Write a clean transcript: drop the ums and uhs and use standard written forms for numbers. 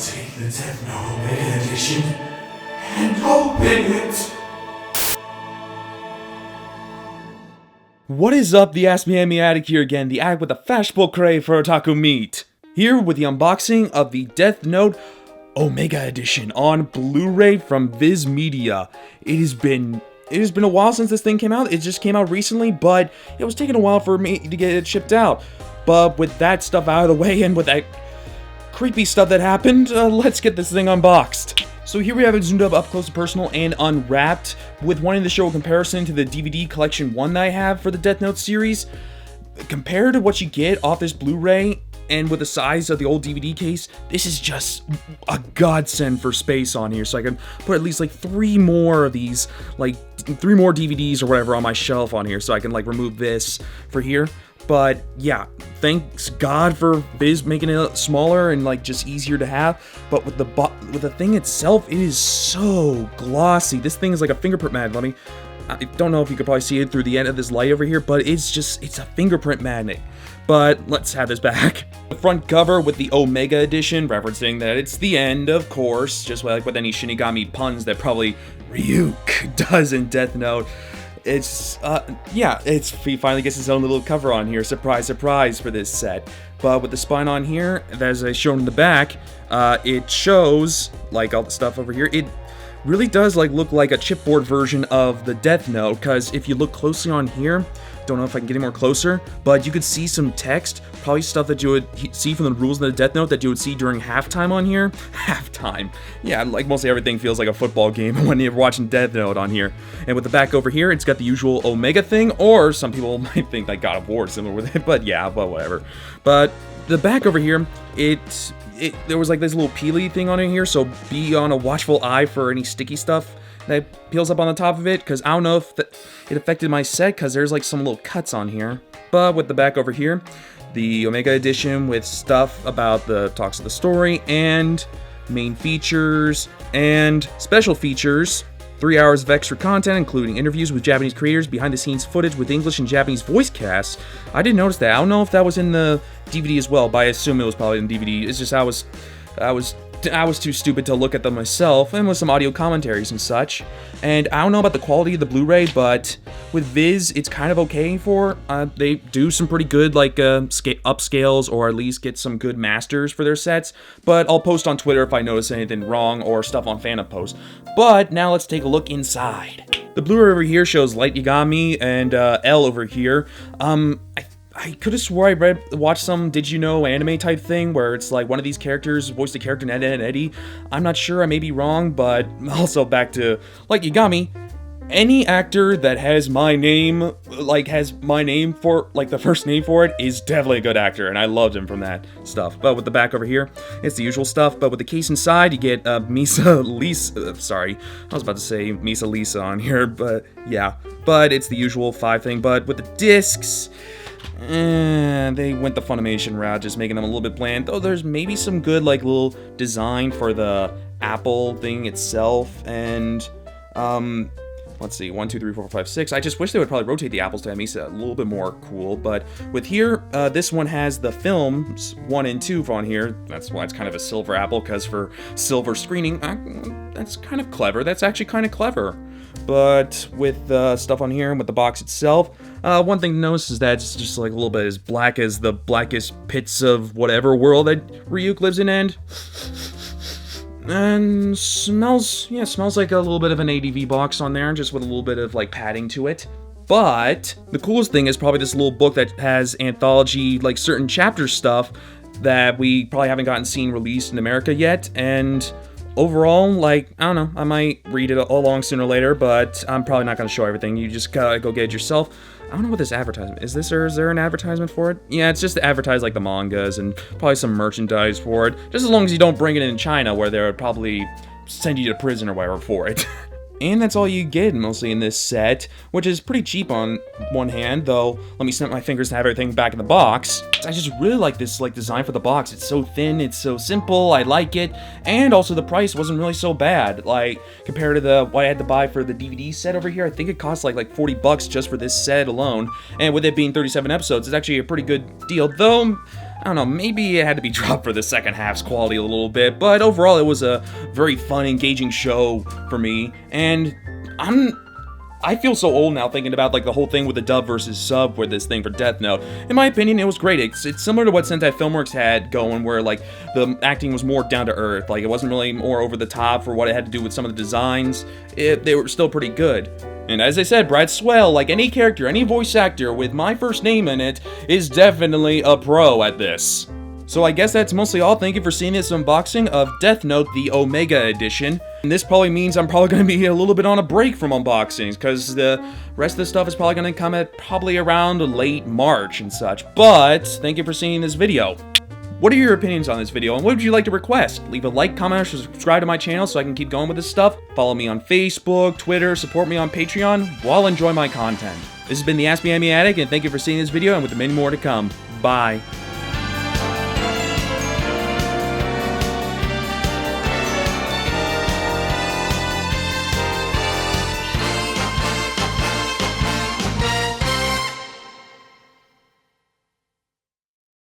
take the Death Note Omega Edition and open it! What is up, the Aspie Anime Addict here again, the addict with a fashionable crave for otaku meat. Here with the unboxing of the Death Note Omega Edition on Blu-ray from Viz Media. It has been a while since this thing came out. It just came out recently, but it was taking a while for me to get it shipped out. But with that stuff out of the way and with that creepy stuff that happened, let's get this thing unboxed. So here we have it zoomed up close and personal and unwrapped, with wanting to show a comparison to the DVD collection 1 that I have for the Death Note series. Compared to what you get off this Blu-ray, and with the size of the old DVD case, this is just a godsend for space on here, so I can put at least like 3 more of these, like 3 more DVDs or whatever on my shelf on here, so I can like remove this for here. But yeah, thanks God for Viz making it smaller and like just easier to have. But with the thing itself, it is so glossy. This thing is like a fingerprint magnet. I don't know if you could probably see it through the end of this light over here, but it's a fingerprint magnet. But let's have this back. The front cover with the Omega Edition, referencing that it's the end, of course, just like with any Shinigami puns that probably Ryuk does in Death Note. He finally gets his own little cover on here. Surprise, surprise for this set. But with the spine on here, as I shown in the back, it shows, like all the stuff over here, it really does like look like a chipboard version of the Death Note, because if you look closely on here, don't know if I can get any more closer, but you could see some text, probably stuff that you would see from the rules of the Death Note that you would see during halftime on here. Halftime. Yeah, like mostly everything feels like a football game when you're watching Death Note on here. And with the back over here, it's got the usual Omega thing, or some people might think that God of War is similar with it, but yeah, but whatever. But the back over here, there was like this little peely thing on it here, so be on a watchful eye for any sticky stuff that peels up on the top of it, because I don't know if it affected my set, because there's like some little cuts on here. But with the back over here, the Omega Edition with stuff about the talks of the story, and main features, and special features, 3 hours of extra content, including interviews with Japanese creators, behind-the-scenes footage with English and Japanese voice casts. I didn't notice that. I don't know if that was in the DVD as well, but I assume it was probably in DVD. It's just I was too stupid to look at them myself, and with some audio commentaries and such. And I don't know about the quality of the Blu-ray, but with Viz, it's kind of okay for, they do some pretty good, like, upscales, or at least get some good masters for their sets. But I'll post on Twitter if I notice anything wrong, or stuff on Fandom Post. But now let's take a look inside. The Blu-ray over here shows Light Yagami and L over here. I could have swore I watched some Did You Know anime type thing where it's like one of these characters voiced the character in Ed, Ed, and Eddie. I'm not sure, I may be wrong, but also back to Light Yagami. Any actor that has my name, like has my name for, like the first name for it, is definitely a good actor, and I loved him from that stuff. But with the back over here, it's the usual stuff, but with the case inside, you get Misa Lisa, sorry, I was about to say Misa Lisa on here, but yeah. But it's the usual 5 thing, but with the discs, they went the Funimation route, just making them a little bit bland, though there's maybe some good like little design for the Apple thing itself. And let's see, 1, 2, 3, 4, 5, 6. I just wish they would probably rotate the apples to make it a little bit more cool. But with here, this one has the films 1 and 2 on here. That's why it's kind of a silver apple, because for silver screening, that's kind of clever. That's actually kind of clever. But with the stuff on here and with the box itself, one thing to notice is that it's just like a little bit as black as the blackest pits of whatever world that Ryuk lives in, and smells like a little bit of an ADV box on there, just with a little bit of like padding to it. But the coolest thing is probably this little book that has anthology, like certain chapter stuff that we probably haven't gotten seen released in America yet. And overall, like, I don't know, I might read it along sooner or later, but I'm probably not going to show everything. You just gotta go get it yourself. I don't know what this advertisement is. Is there an advertisement for it? Yeah, it's just to advertise like the mangas and probably some merchandise for it. Just as long as you don't bring it in China, where they would probably send you to prison or whatever for it. And that's all you get mostly in this set, which is pretty cheap on one hand, though let me snap my fingers to have everything back in the box. I just really like this design for the box. It's so thin, it's so simple, I like it, and also the price wasn't really so bad. Like, compared to what I had to buy for the DVD set over here, I think it cost like 40 bucks just for this set alone, and with it being 37 episodes, it's actually a pretty good deal, though I don't know, maybe it had to be dropped for the second half's quality a little bit, but overall it was a very fun, engaging show for me, and I feel so old now thinking about like the whole thing with the dub versus sub with this thing for Death Note. In my opinion, it was great. It's similar to what Sentai Filmworks had going, where like the acting was more down to earth. Like it wasn't really more over the top for what it had to do with some of the designs. They were still pretty good. And as I said, Brad Swell, like any character, any voice actor with my first name in it, is definitely a pro at this. So I guess that's mostly all. Thank you for seeing this unboxing of Death Note, the Omega Edition. And this probably means I'm probably going to be a little bit on a break from unboxings, because the rest of the stuff is probably going to come at probably around late March and such. But thank you for seeing this video. What are your opinions on this video, and what would you like to request? Leave a like, comment, or subscribe to my channel so I can keep going with this stuff. Follow me on Facebook, Twitter, support me on Patreon, while enjoy my content. This has been the Aspie Anime Addict, and thank you for seeing this video, and with many more to come. Bye.